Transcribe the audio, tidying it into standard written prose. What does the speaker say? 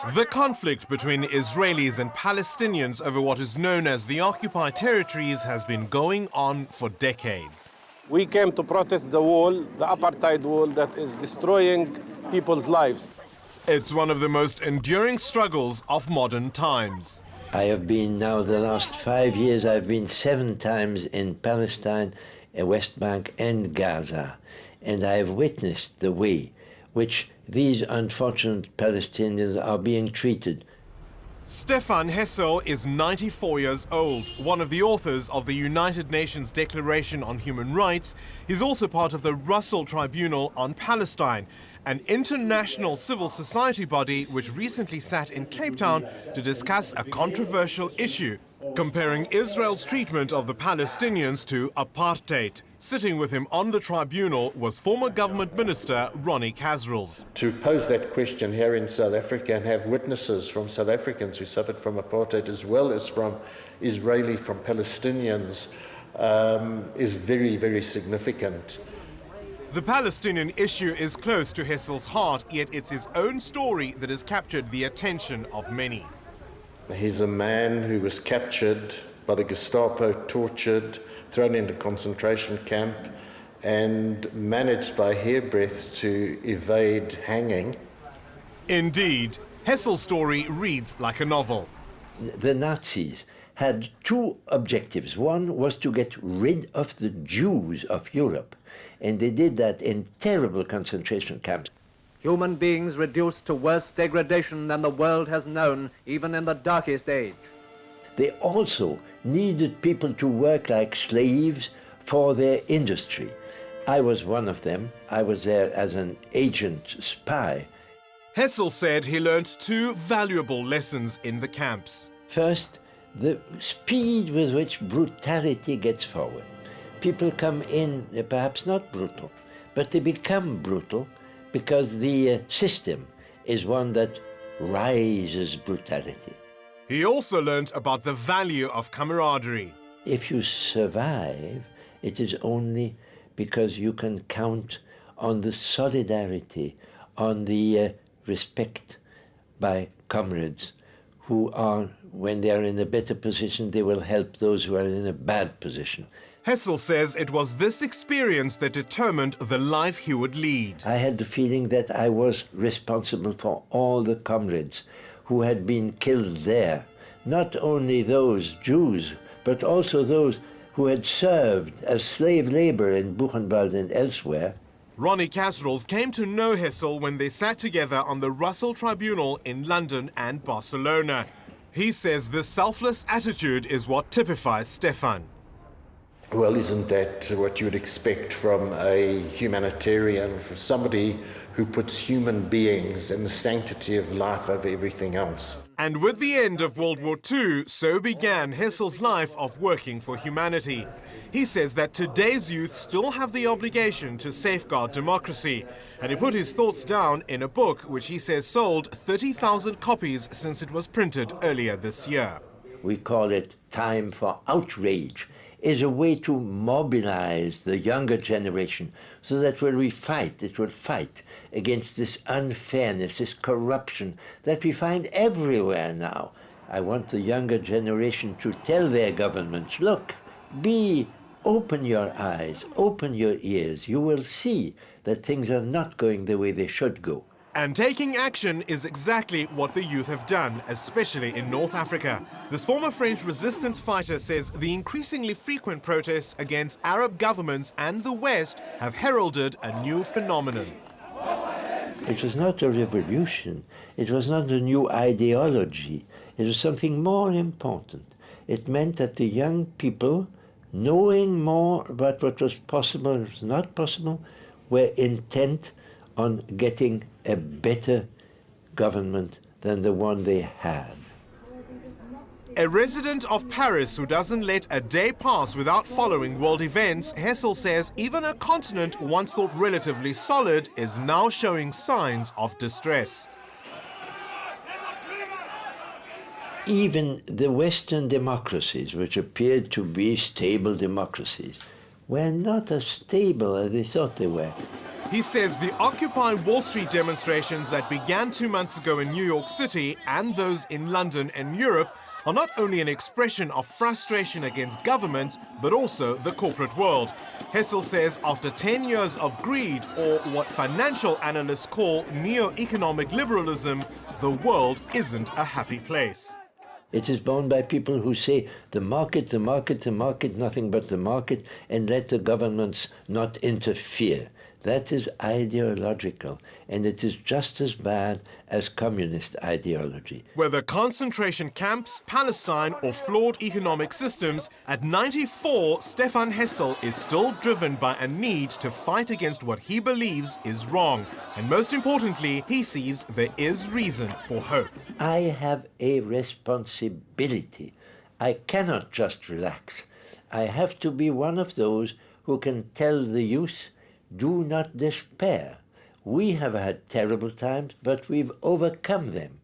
The conflict between Israelis and Palestinians over what is known as the occupied territories has been going on for decades. We came to protest the wall, the apartheid wall that is destroying people's lives. It's one of the most enduring struggles of modern times. I have been now the last 5 years, I've been 7 times in Palestine, West Bank and Gaza, and I have witnessed the way which these unfortunate Palestinians are being treated. Stephane Hessel is 94 years old, one of the authors of the United Nations Declaration on Human Rights. He's also part of the Russell Tribunal on Palestine, an international civil society body which recently sat in Cape Town to discuss a controversial issue, comparing Israel's treatment of the Palestinians to apartheid. Sitting with him on the tribunal was former government minister Ronnie Kasrils. To pose that question here in South Africa and have witnesses from South Africans who suffered from apartheid as well as from Palestinians is very, very significant. The Palestinian issue is close to Hessel's heart, yet it's his own story that has captured the attention of many. He's a man who was captured by the Gestapo, tortured, thrown into a concentration camp, and managed by hairbreadth to evade hanging. Indeed, Hessel's story reads like a novel. The Nazis had 2 objectives. One was to get rid of the Jews of Europe, and they did that in terrible concentration camps. Human beings reduced to worse degradation than the world has known, even in the darkest age. They also needed people to work like slaves for their industry. I was one of them. I was there as an agent spy. Hessel said he learned 2 valuable lessons in the camps. First, the speed with which brutality gets forward. People come in, they're perhaps not brutal, but they become brutal because the system is one that rises brutality. He also learned about the value of camaraderie. If you survive, it is only because you can count on the solidarity, on the respect by comrades who are, when they are in a better position, they will help those who are in a bad position. Hessel says it was this experience that determined the life he would lead. I had the feeling that I was responsible for all the comrades who had been killed there. Not only those Jews, but also those who had served as slave labor in Buchenwald and elsewhere. Ronnie Kasrils came to know Hessel when they sat together on the Russell Tribunal in London and Barcelona. He says this selfless attitude is what typifies Stephane. Well, isn't that what you would expect from a humanitarian, from somebody who puts human beings and the sanctity of life over everything else? And with the end of World War II, so began Hessel's life of working for humanity. He says that today's youth still have the obligation to safeguard democracy, and he put his thoughts down in a book which he says sold 30,000 copies since it was printed earlier this year. We call it Time for Outrage. Is a way to mobilize the younger generation so that when we fight, it will fight against this unfairness, this corruption that we find everywhere now. I want the younger generation to tell their governments, look, open your eyes, open your ears. You will see that things are not going the way they should go. And taking action is exactly what the youth have done, especially in North Africa. This former French resistance fighter says the increasingly frequent protests against Arab governments and the West have heralded a new phenomenon. It was not a revolution. It was not a new ideology. It was something more important. It meant that the young people, knowing more about what was possible and was not possible, were intent on getting a better government than the one they had. A resident of Paris who doesn't let a day pass without following world events, Hessel says even a continent once thought relatively solid is now showing signs of distress. Even the Western democracies, which appeared to be stable democracies, were not as stable as they thought they were. He says the Occupy Wall Street demonstrations that began 2 months ago in New York City and those in London and Europe are not only an expression of frustration against government, but also the corporate world. Hessel says after 10 years of greed, or what financial analysts call neo-economic liberalism, the world isn't a happy place. It is borne by people who say the market, the market, the market, nothing but the market, and let the governments not interfere. That is ideological, and it is just as bad as communist ideology. Whether concentration camps, Palestine, or flawed economic systems, at 94, Stephane Hessel is still driven by a need to fight against what he believes is wrong. And most importantly, he sees there is reason for hope. I have a responsibility. I cannot just relax. I have to be one of those who can tell the youth, do not despair. We have had terrible times, but we've overcome them.